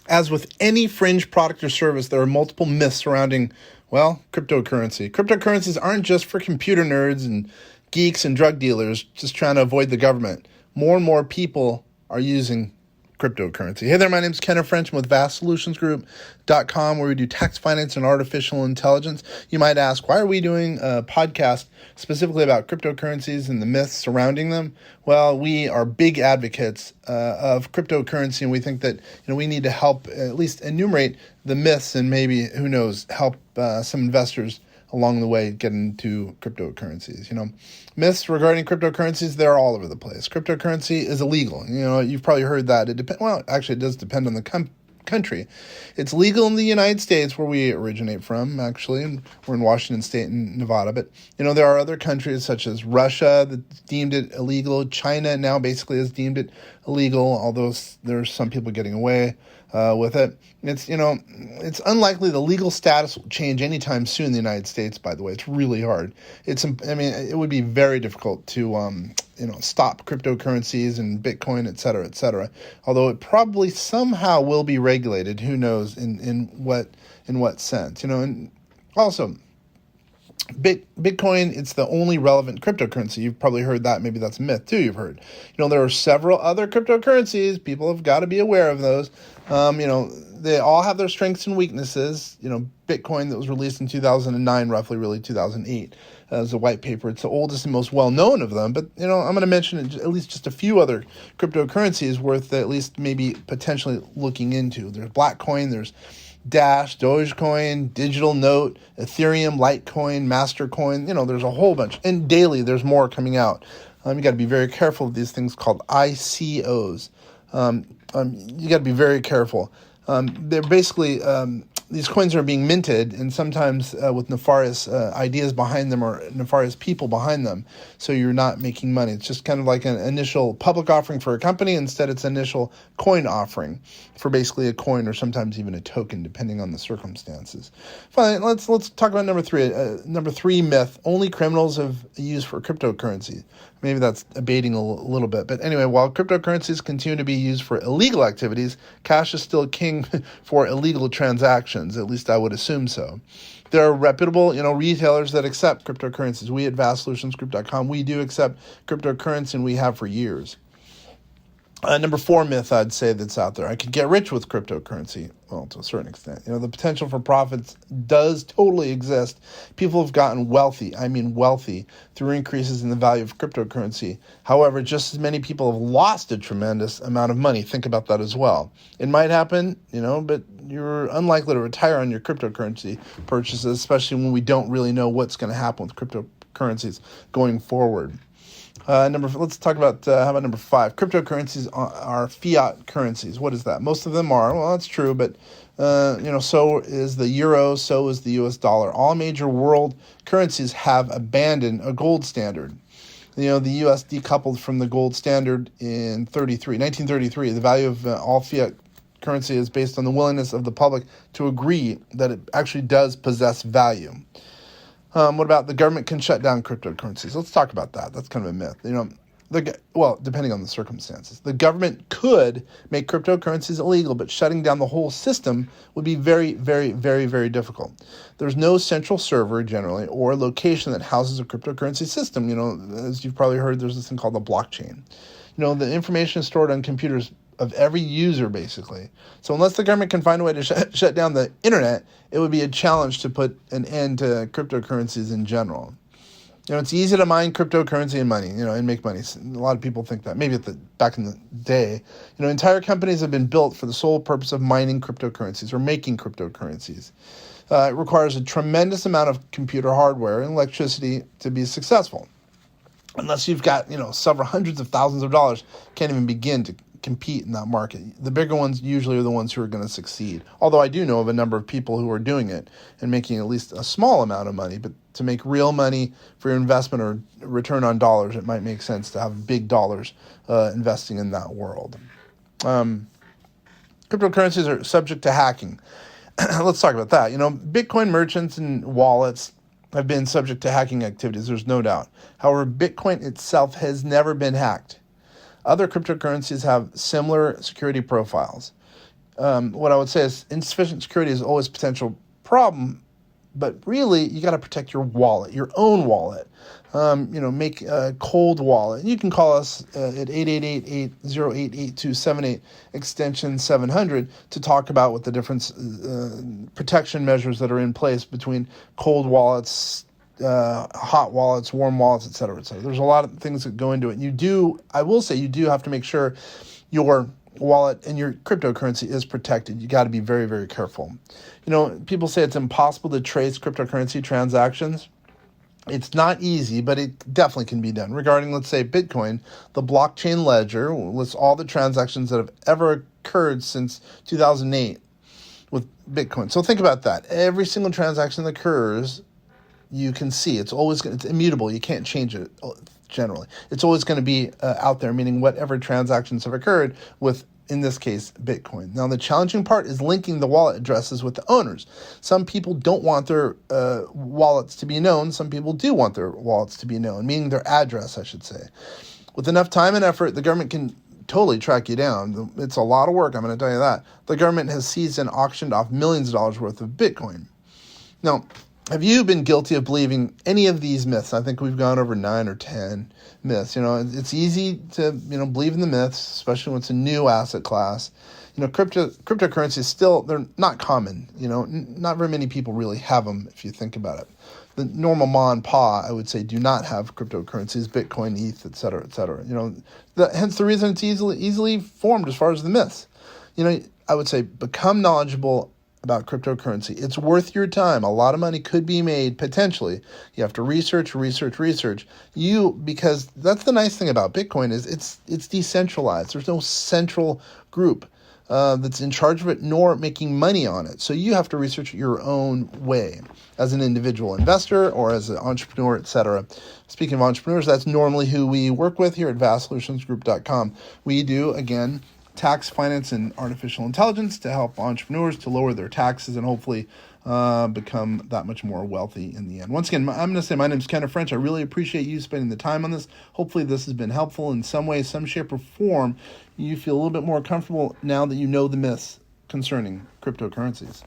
As with any fringe product or service, there are multiple myths surrounding, well, cryptocurrency. Cryptocurrencies aren't just for computer nerds and geeks and drug dealers just trying to avoid the government. More and more people are using cryptocurrency. Hey there, my name is Kenneth French. I'm with VastSolutionsGroup.com, where we do tax finance and artificial intelligence. You might ask, why are we doing a podcast specifically about cryptocurrencies and the myths surrounding them? Well, we are big advocates of cryptocurrency, and we think that we need to help at least enumerate the myths and maybe, who knows, help some investors along the way get into cryptocurrencies. Myths regarding cryptocurrencies, they're all over the place. Cryptocurrency is illegal. You've probably heard that. It does depend on the country. It's legal in the United States, where we originate from, actually, and we're in Washington State and Nevada. But, there are other countries such as Russia that deemed it illegal. China now basically has deemed it illegal, although there's some people getting away with it. It's unlikely the legal status will change anytime soon in the United States, by the way. It's really hard. It would be very difficult to, stop cryptocurrencies and Bitcoin, et cetera, although it probably somehow will be regulated. Who knows in what sense, and also Bitcoin, it's the only relevant cryptocurrency. You've probably heard that. Maybe that's a myth too. You've heard, there are several other cryptocurrencies. People have got to be aware of those. They all have their strengths and weaknesses. Bitcoin, that was released in 2009, roughly, really 2008, as a white paper. It's the oldest and most well-known of them. But, I'm going to mention at least just a few other cryptocurrencies worth at least maybe potentially looking into. There's Blackcoin, there's Dash, Dogecoin, Digital Note, Ethereum, Litecoin, Mastercoin. There's a whole bunch. And daily, there's more coming out. You got to be very careful of these things called ICOs. You got to be very careful. They're basically, these coins are being minted, and sometimes with nefarious ideas behind them or nefarious people behind them, so you're not making money. It's just kind of like an initial public offering for a company. Instead, it's an initial coin offering for basically a coin or sometimes even a token, depending on the circumstances. Fine, let's talk about number three. Number three myth: only criminals have used for cryptocurrency. Maybe that's abating a little bit. But anyway, while cryptocurrencies continue to be used for illegal activities, cash is still king for illegal transactions. At least I would assume so. There are reputable, retailers that accept cryptocurrencies. We at VastSolutionsGroup.com, we do accept cryptocurrency, and we have for years. Number four myth I'd say that's out there: I could get rich with cryptocurrency. Well, to a certain extent. The potential for profits does totally exist. People have gotten wealthy, through increases in the value of cryptocurrency. However, just as many people have lost a tremendous amount of money. Think about that as well. It might happen, but you're unlikely to retire on your cryptocurrency purchases, especially when we don't really know what's going to happen with cryptocurrencies going forward. Let's talk about, how about number five? Cryptocurrencies are fiat currencies. What is that? Most of them are. Well, that's true, but, so is the euro, so is the US dollar. All major world currencies have abandoned a gold standard. The US decoupled from the gold standard in 1933. The value of all fiat currency is based on the willingness of the public to agree that it actually does possess value. What about the government can shut down cryptocurrencies? Let's talk about that. That's kind of a myth. Depending on the circumstances. The government could make cryptocurrencies illegal, but shutting down the whole system would be very, very, very, very difficult. There's no central server, generally, or location that houses a cryptocurrency system. As you've probably heard, there's this thing called the blockchain. The information is stored on computers of every user, basically. So unless the government can find a way to shut down the internet, it would be a challenge to put an end to cryptocurrencies in general. It's easy to mine cryptocurrency and money, and make money. A lot of people think that. Maybe back in the day, entire companies have been built for the sole purpose of mining cryptocurrencies or making cryptocurrencies. It requires a tremendous amount of computer hardware and electricity to be successful. Unless you've got, several hundreds of thousands of dollars, can't even begin to compete in that market. The bigger ones usually are the ones who are going to succeed. Although I do know of a number of people who are doing it and making at least a small amount of money. But to make real money for your investment or return on dollars, it might make sense to have big dollars investing in that world. Cryptocurrencies are subject to hacking. Let's talk about that. Bitcoin merchants and wallets have been subject to hacking activities, there's no doubt. However, Bitcoin itself has never been hacked. Other cryptocurrencies have similar security profiles. what I would say is insufficient security is always a potential problem, but really you got to protect your wallet, your own wallet. Make a cold wallet. You can call us at 888-808-8278 extension 700 to talk about what the different protection measures that are in place between cold wallets, hot wallets, warm wallets, et cetera, et cetera. There's a lot of things that go into it. I will say you do have to make sure your wallet and your cryptocurrency is protected. You got to be very, very careful. People say it's impossible to trace cryptocurrency transactions. It's not easy, but it definitely can be done. Regarding, let's say, Bitcoin, the blockchain ledger lists all the transactions that have ever occurred since 2008 with Bitcoin. So think about that. Every single transaction that occurs, you can see. It's immutable. You can't change it generally. It's always going to be out there, meaning whatever transactions have occurred with, in this case, Bitcoin. Now, the challenging part is linking the wallet addresses with the owners. Some people don't want their wallets to be known. Some people do want their wallets to be known, meaning their address, I should say. With enough time and effort, the government can totally track you down. It's a lot of work, I'm going to tell you that. The government has seized and auctioned off millions of dollars worth of Bitcoin. Now, have you been guilty of believing any of these myths? I think we've gone over 9 or 10 myths. It's easy to, believe in the myths, especially when it's a new asset class. Cryptocurrency is still, they're not common. Not very many people really have them if you think about it. The normal ma and pa, I would say, do not have cryptocurrencies, Bitcoin, ETH, et cetera, et cetera. Hence the reason it's easily formed as far as the myths. I would say become knowledgeable about cryptocurrency. It's worth your time. A lot of money could be made potentially. You have to research. Because that's the nice thing about Bitcoin is it's decentralized. There's no central group that's in charge of it nor making money on it. So you have to research it your own way as an individual investor or as an entrepreneur, etc. Speaking of entrepreneurs, that's normally who we work with here at vastsolutionsgroup.com. We do, again, tax, finance, and artificial intelligence to help entrepreneurs to lower their taxes and hopefully become that much more wealthy in the end. Once again, I'm going to say my name is Kenneth French. I really appreciate you spending the time on this. Hopefully this has been helpful in some way, some shape, or form. You feel a little bit more comfortable now that you know the myths concerning cryptocurrencies.